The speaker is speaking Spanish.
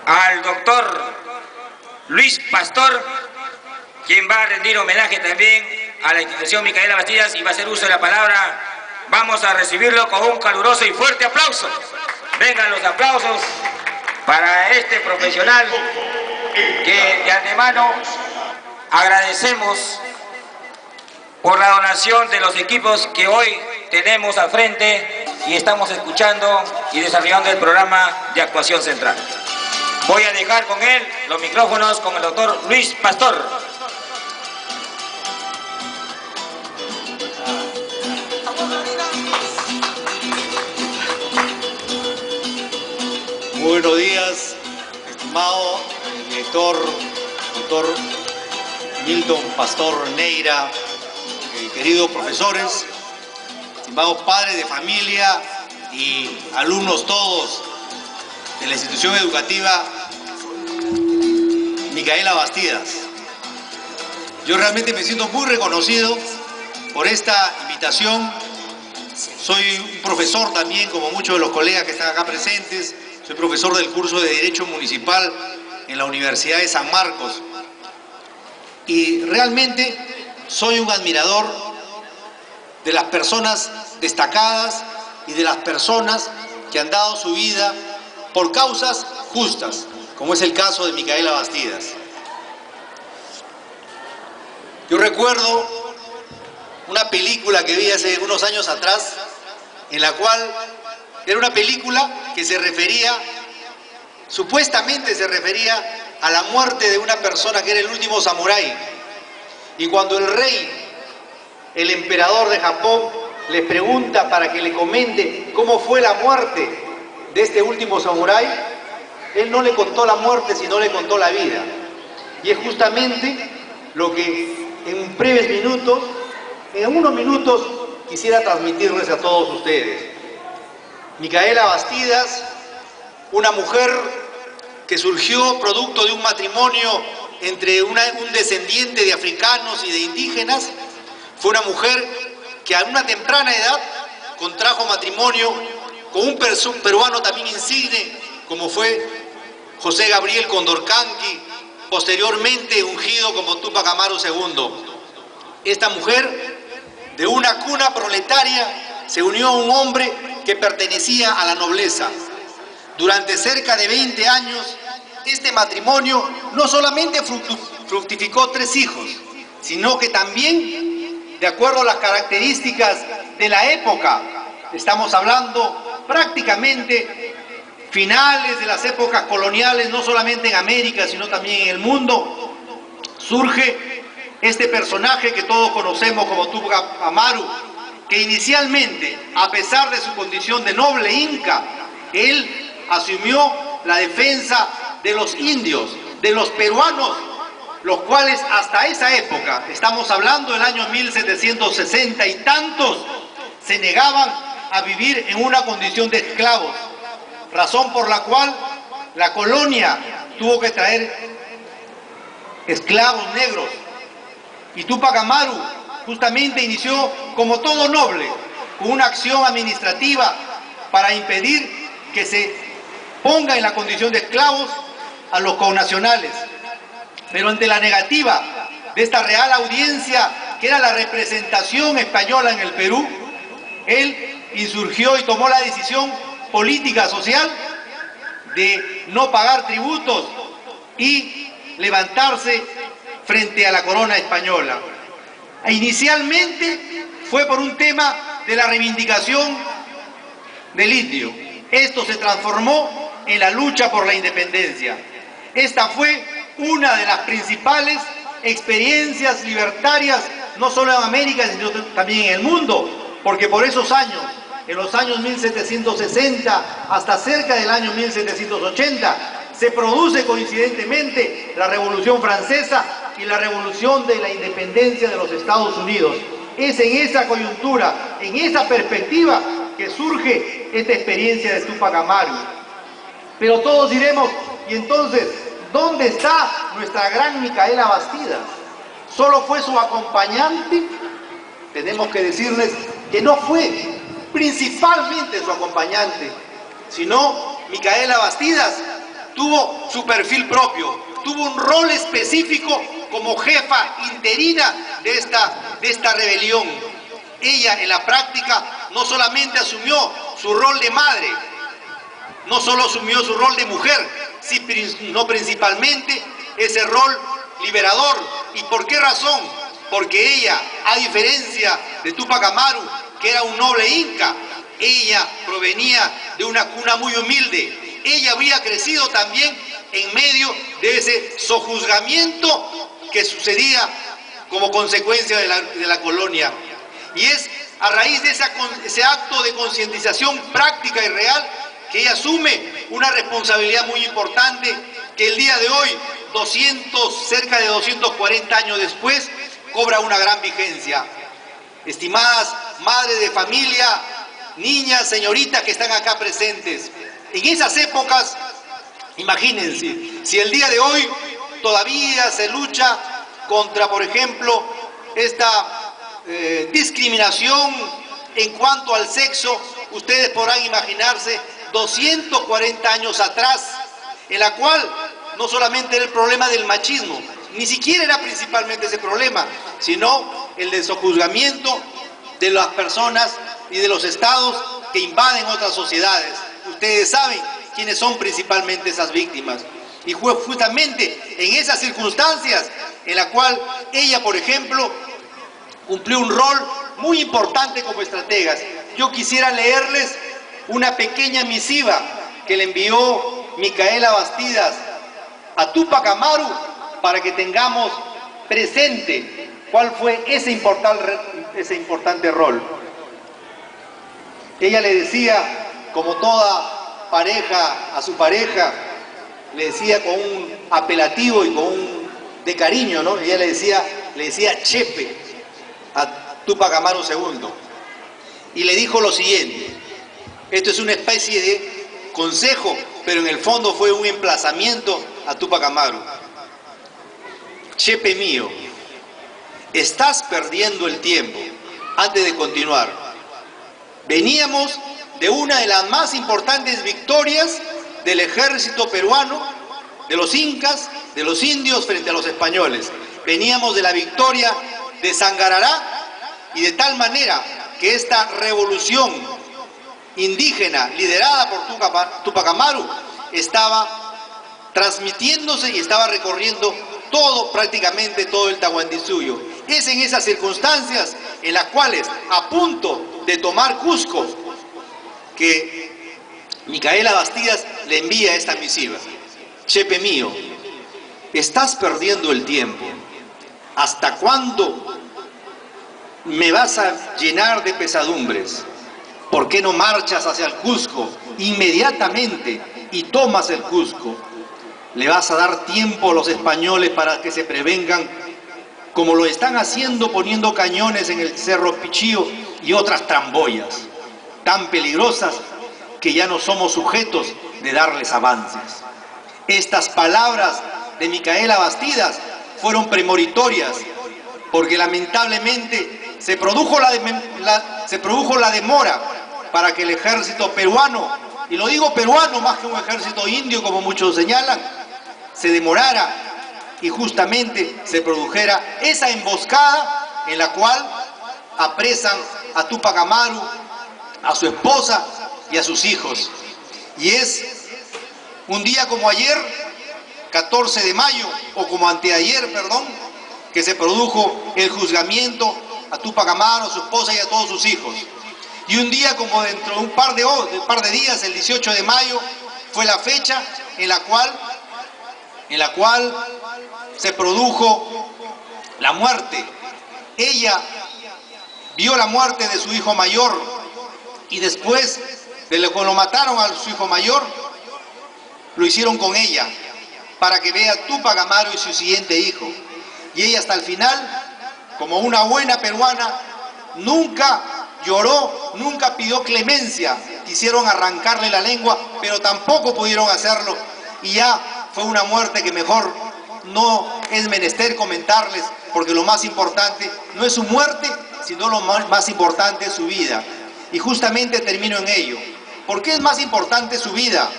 al doctor Luis Pastor, quien va a rendir homenaje también a la institución Micaela Bastidas y va a hacer uso de la palabra. Vamos a recibirlo con un caluroso y fuerte aplauso. Vengan los aplausos para este profesional que de antemano agradecemos por la donación de los equipos que hoy tenemos al frente y estamos escuchando y desarrollando el programa de actuación central. Voy a dejar con él los micrófonos con el doctor Luis Pastor. Muy buenos días, estimado director, doctor Milton Pastor Neira, queridos profesores, estimados padres de familia y alumnos todos de la institución educativa Micaela Bastidas. Yo realmente me siento muy reconocido por esta invitación. Soy un profesor también, como muchos de los colegas que están acá presentes. Soy profesor del curso de Derecho Municipal en la Universidad de San Marcos. Y realmente soy un admirador de las personas destacadas y de las personas que han dado su vida por causas justas, como es el caso de Micaela Bastidas. Yo recuerdo una película que vi hace unos años atrás, en la cual era una película que se refería, supuestamente se refería a la muerte de una persona que era el último samurái. Y cuando el rey, el emperador de Japón, le pregunta para que le comente cómo fue la muerte de este último samurái, él no le contó la muerte, sino le contó la vida. Y es justamente lo que en breves minutos, en unos minutos, quisiera transmitirles a todos ustedes. Micaela Bastidas, una mujer que surgió producto de un matrimonio entre un descendiente de africanos y de indígenas, fue una mujer que a una temprana edad contrajo matrimonio con un peruano también insigne, como fue José Gabriel Condorcanqui, posteriormente ungido como Túpac Amaru II. Esta mujer, de una cuna proletaria, se unió a un hombre que pertenecía a la nobleza. Durante cerca de 20 años, este matrimonio no solamente fructificó 3 hijos, sino que también, de acuerdo a las características de la época, estamos hablando prácticamente finales de las épocas coloniales, no solamente en América, sino también en el mundo, surge este personaje que todos conocemos como Túpac Amaru, que inicialmente, a pesar de su condición de noble inca, él asumió la defensa de los indios, de los peruanos, los cuales hasta esa época, estamos hablando del año 1760 y tantos, se negaban a vivir en una condición de esclavos, razón por la cual la colonia tuvo que traer esclavos negros. Y Túpac Amaru justamente inició, como todo noble, con una acción administrativa para impedir que se ponga en la condición de esclavos a los connacionales. Pero ante la negativa de esta Real Audiencia, que era la representación española en el Perú, él insurgió y tomó la decisión política social de no pagar tributos y levantarse frente a la corona española. Inicialmente fue por un tema de la reivindicación del indio. Esto se transformó en la lucha por la independencia. Esta fue una de las principales experiencias libertarias, no solo en América, sino también en el mundo, porque por esos años, en los años 1760 hasta cerca del año 1780, se produce coincidentemente la Revolución Francesa y la Revolución de la Independencia de los Estados Unidos. Es en esa coyuntura, en esa perspectiva, que surge esta experiencia de Túpac Amaru. Pero todos diremos, y entonces, ¿dónde está nuestra gran Micaela Bastidas? ¿Solo fue su acompañante? Tenemos que decirles que no fue principalmente su acompañante, sino Micaela Bastidas tuvo su perfil propio, tuvo un rol específico como jefa interina de esta rebelión. Ella en la práctica no solamente asumió su rol de madre, no solo asumió su rol de mujer, sino principalmente ese rol liberador. ¿Y por qué razón? Porque ella, a diferencia de Túpac Amaru, que era un noble inca, ella provenía de una cuna muy humilde. Ella había crecido también en medio de ese sojuzgamiento que sucedía como consecuencia de la colonia. Y es a raíz de ese acto de concientización práctica y real que ella asume una responsabilidad muy importante que el día de hoy, cerca de 240 años después, cobra una gran vigencia. Estimadas madres de familia, niñas, señoritas que están acá presentes, en esas épocas, imagínense, si el día de hoy todavía se lucha contra, por ejemplo, esta discriminación en cuanto al sexo, ustedes podrán imaginarse 240 años atrás, en la cual no solamente era el problema del machismo, ni siquiera era principalmente ese problema, sino el del sojuzgamiento de las personas y de los estados que invaden otras sociedades. Ustedes saben quiénes son principalmente esas víctimas. Y fue justamente en esas circunstancias en la cual ella, por ejemplo, cumplió un rol muy importante como estrategas. Yo quisiera leerles una pequeña misiva que le envió Micaela Bastidas a Túpac Amaru para que tengamos presente cuál fue ese importante rol. Ella le decía, como toda pareja a su pareja, le decía con un apelativo y con un de cariño, ¿no? Ella le decía Chepe a Túpac Amaru II. Y le dijo lo siguiente, esto es una especie de consejo, pero en el fondo fue un emplazamiento a Túpac Amaru. Chepe mío, estás perdiendo el tiempo. Antes de continuar, veníamos de una de las más importantes victorias del ejército peruano, de los incas, de los indios frente a los españoles. Veníamos de la victoria de Sangarará, y de tal manera que esta revolución indígena liderada por Túpac Amaru estaba transmitiéndose y estaba recorriendo prácticamente todo el Tahuantinsuyo. Es en esas circunstancias en las cuales, a punto de tomar Cusco, que Micaela Bastidas le envía esta misiva. Chepe mío, estás perdiendo el tiempo. ¿Hasta cuándo me vas a llenar de pesadumbres? ¿Por qué no marchas hacia el Cusco inmediatamente y tomas el Cusco? Le vas a dar tiempo a los españoles para que se prevengan, como lo están haciendo poniendo cañones en el Cerro Pichío y otras tramboyas tan peligrosas que ya no somos sujetos de darles avances. Estas palabras de Micaela Bastidas fueron premonitorias, porque lamentablemente se produjo la demora para que el ejército peruano, y lo digo peruano más que un ejército indio como muchos señalan, se demorara y justamente se produjera esa emboscada en la cual apresan a Túpac Amaru, a su esposa y a sus hijos. Y es un día como ayer, 14 de mayo, o como anteayer, perdón, que se produjo el juzgamiento a Túpac Amaru, a su esposa y a todos sus hijos. Y un día como dentro de un par de días, el 18 de mayo, fue la fecha en la cual se produjo la muerte. Ella vio la muerte de su hijo mayor y después de cuando mataron a su hijo mayor, lo hicieron con ella para que vea a Túpac Amaru y su siguiente hijo. Y ella hasta el final, como una buena peruana, nunca lloró, nunca pidió clemencia. Quisieron arrancarle la lengua, pero tampoco pudieron hacerlo. Y ya fue una muerte que mejor no es menester comentarles, porque lo más importante no es su muerte, sino lo más importante es su vida. Y justamente termino en ello. ¿Por qué es más importante su vida?